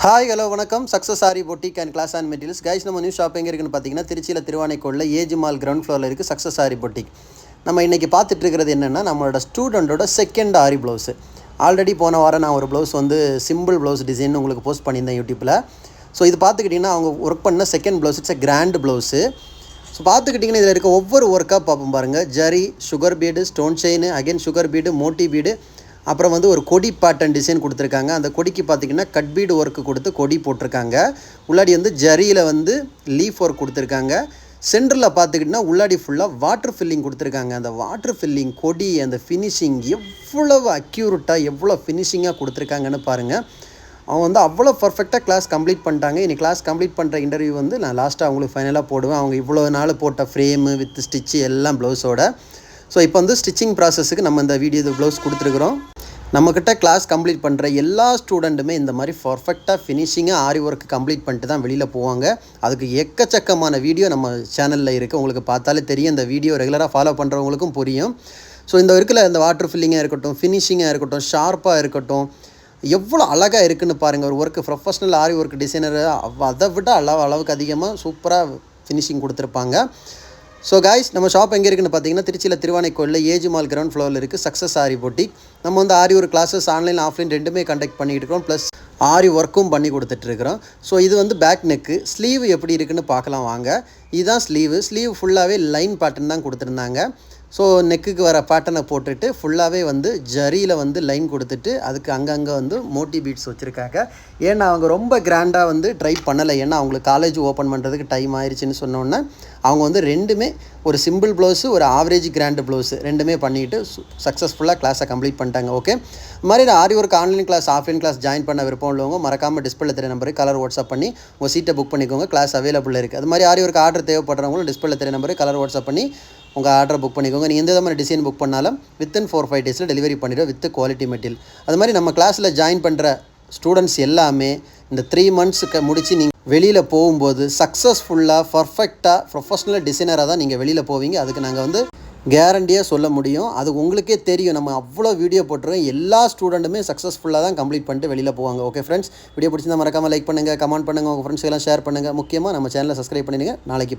Hi hello வணக்கம் success Aari boutique and class and materials guys. நம்ம new shop எங்கே இருக்குன்னு பார்த்தீங்கன்னா திருச்சியில் திருவானைக்கோளில் ஏஜ் மால் கிரவுண்ட் ஃப்ளோரில் இருக்குது சக்ஸஸ் ஆரி பொட்டிக். நம்ம இன்றைக்கி பார்த்துட்டு இருக்கிறது என்னென்னா நம்மளோட ஸ்டூடெண்ட்டோட செகண்ட் ஆரி ப்ளவுஸு. ஆல்ரெடி போன வாரம் நான் ஒரு ப்ளவுஸ் வந்து சிம்பிள் ப்ளவுஸ் டிசைன் உங்களுக்கு போஸ்ட் பண்ணியிருந்தேன் யூடியூப்பில். ஸோ இது பார்த்துக்கிட்டிங்கன்னா அவங்க ஒர்க் பண்ண second blouse it's grand blouse. So பார்த்துக்கிட்டிங்கன்னா இதில் இருக்க ஒவ்வொரு ஒர்க்காக பார்ப்போம் பாருங்கள். Zari, sugar bead, stone chain, again sugar bead, moti bead, அப்புறம் வந்து ஒரு கொடி பேட்டர்ன் டிசைன் கொடுத்துருக்காங்க. அந்த கொடிக்கு பார்த்திங்கன்னா கட் பீடு ஒர்க்கு கொடுத்து கொடி போட்டிருக்காங்க. உள்ளாடி வந்து ஜரியில் வந்து லீஃப் ஒர்க் கொடுத்துருக்காங்க. சென்டரில் பார்த்துக்கிட்டிங்கன்னா உள்ளாடி ஃபுல்லாக வாட்டர் ஃபில்லிங் கொடுத்துருக்காங்க. அந்த வாட்டர் ஃபில்லிங் கொடி அந்த ஃபினிஷிங் எவ்வளவு அக்யூரேட்டாக எவ்வளோ ஃபினிஷிங்காக கொடுத்துருக்காங்கன்னு பாருங்கள். அவங்க வந்து அவ்வளோ பர்ஃபெக்டாக கிளாஸ் கம்ப்ளீட் பண்ணிட்டாங்க. இன்றைக்கி கிளாஸ் கம்ப்ளீட் பண்ணுற இன்டர்வியூ வந்து நான் லாஸ்ட்டாக அவங்களுக்கு ஃபைனலாக போடுவேன். அவங்க இவ்வளோ நாள் போட்ட ஃப்ரேமு வித் ஸ்டிச்சு எல்லாம் ப்ளவுஸோட. ஸோ இப்போ வந்து ஸ்டிச்சிங் ப்ராசஸுக்கு நம்ம இந்த வீடியோ ப்ளவுஸ் கொடுத்துருக்குறோம். நம்மக்கிட்ட கிளாஸ் கம்ப்ளீட் பண்ணுற எல்லா ஸ்டூடெண்ட்டுமே இந்த மாதிரி பர்ஃபெக்டாக ஃபினிஷிங்காக ஆரி ஒர்க் கம்ப்ளீட் பண்ணிட்டு தான் வெளியில் போவாங்க. அதுக்கு எக்கச்சக்கமான வீடியோ நம்ம சேனலில் இருக்குது. உங்களுக்கு பார்த்தாலே தெரியும். இந்த வீடியோ ரெகுலராக ஃபாலோ பண்ணுறவங்களுக்கும் புரியும். ஸோ இந்த ஒர்க்கில் இந்த வாட்டர் ஃபில்லிங்காக இருக்கட்டும், ஃபினிஷிங்காக இருக்கட்டும், ஷார்ப்பாக இருக்கட்டும், எவ்வளோ அழகாக இருக்குதுன்னு பாருங்கள். ஒரு ஒர்க்கு ப்ரொஃபஷ்னல் ஆரி ஒர்க் டிசைனர் அதை விட அளவுக்கு அதிகமாக சூப்பராக ஃபினிஷிங் கொடுத்துருப்பாங்க. ஸோ காய்ஸ், நம்ம ஷாப் எங்கே இருக்குன்னு பார்த்தீங்கன்னா திருச்சியில் திருவானைக்கோளில் ஏஜ் மால் கிரவுண்ட் ஃப்ளோரில் இருக்குது சக்ஸஸ் ஆரி பொட்டிக். நம்ம வந்து ஆரி ஒரு கிளாஸஸ் ஆன்லைன் ஆஃப்லைன் ரெண்டுமே கண்டக்ட் பண்ணிகிட்டு இருக்கோம். ப்ளஸ் ஆரி ஒர்க்கும் பண்ணி கொடுத்துட்ருக்குறோம். ஸோ இது வந்து பேக் நெக்கு. ஸ்லீவ் எப்படி இருக்குன்னு பார்க்கலாம் வாங்க. இதுதான் ஸ்லீவ் ஃபுல்லாகவே லைன் பேட்டர்ன் தான் கொடுத்துருந்தாங்க. ஸோ நெக்குக்கு வர பேட்டர்னை போட்டுட்டு ஃபுல்லாகவே வந்து ஜரியில் வந்து லைன் கொடுத்துட்டு அதுக்கு அங்கங்கே வந்து மோட்டி பீட்ஸ் வச்சுருக்காங்க. ஏன்னா அவங்க ரொம்ப கிராண்டாக வந்து ட்ரை பண்ணலை. ஏன்னா அவங்களுக்கு காலேஜ் ஓப்பன் பண்ணுறதுக்கு டைம் ஆயிடுச்சுன்னு சொன்னோன்னே அவங்க வந்து ரெண்டுமே ஒரு சிம்பிள் ப்ளவுஸு ஒரு ஆவரேஜ் கிராண்டு ப்ளவுஸு ரெண்டுமே பண்ணிவிட்டு சக்ஸஸ்ஃபுல்லாக கிளாஸை கம்ப்ளீட் பண்ணிட்டாங்க. ஓகே, இது மாதிரி aari work online class offline class join பண்ண விருப்பம் உள்ளவங்க மறக்காமல் டிஸ்பிளே தெரிய நம்பருக்கு கலர் வாட்ஸ்அப் பண்ணி உங்கள் சீட்டை புக் பண்ணிக்கோங்க. கிளாஸ் அவைலபிள் இருக்குது. அது மாதிரி ஆரி ஒர்க் ஆர்டர் தேவைப்படுறவங்களும் டிஸ்பிளே தெரிய நம்பருக்கு கலர் வாட்ஸ்அப் பண்ணி உங்கள் ஆர்டரை புக் பண்ணிக்கோங்க. நீங்கள் எந்த விதமான டிசைன் புக் பண்ணாலும் வித்தின் 4-5 டேஸில் டெலிவரி பண்ணிவிடும் வித் குவாலிட்டி மெட்டீரியல். அது மாதிரி நம்ம கிளாஸில் ஜாயின் பண்ணுற ஸ்டூடெண்ட்ஸ் எல்லாமே இந்த 3 மந்த்ஸுக்கு முடித்து நீங்கள் வெளியில் போகும்போது சக்ஸஸ்ஃபுல்லாக பர்ஃபெக்டாக ப்ரொஃபஷ்னல் டிசைனராக தான் நீங்கள் வெளியில் போவீங்க. அதுக்கு நாங்கள் வந்து கேரண்டியாக சொல்ல முடியும். அது உங்களுக்கே தெரியும். நம்ம அவ்வளோ வீடியோ போட்டுருவோம். எல்லா ஸ்டூடெண்ட்டுமே சக்ஸஸ்ஃபுல்லாக தான் கம்ப்ளீட் பண்ணிட்டு வெளியில் போவாங்க. ஓகே ஃப்ரெண்ட்ஸ், வீடியோ பிடிச்சிருந்தா மறக்காமல் லைக் பண்ணுங்கள், கமெண்ட் பண்ணுங்கள், உங்கள் ஃப்ரெண்ட்ஸ்க்கெல்லாம் ஷேர் பண்ணுங்கள். முக்கியமாக நம்ம சேனலை சப்ஸ்கிரைப் பண்ணிடுங்க. நாளைக்கு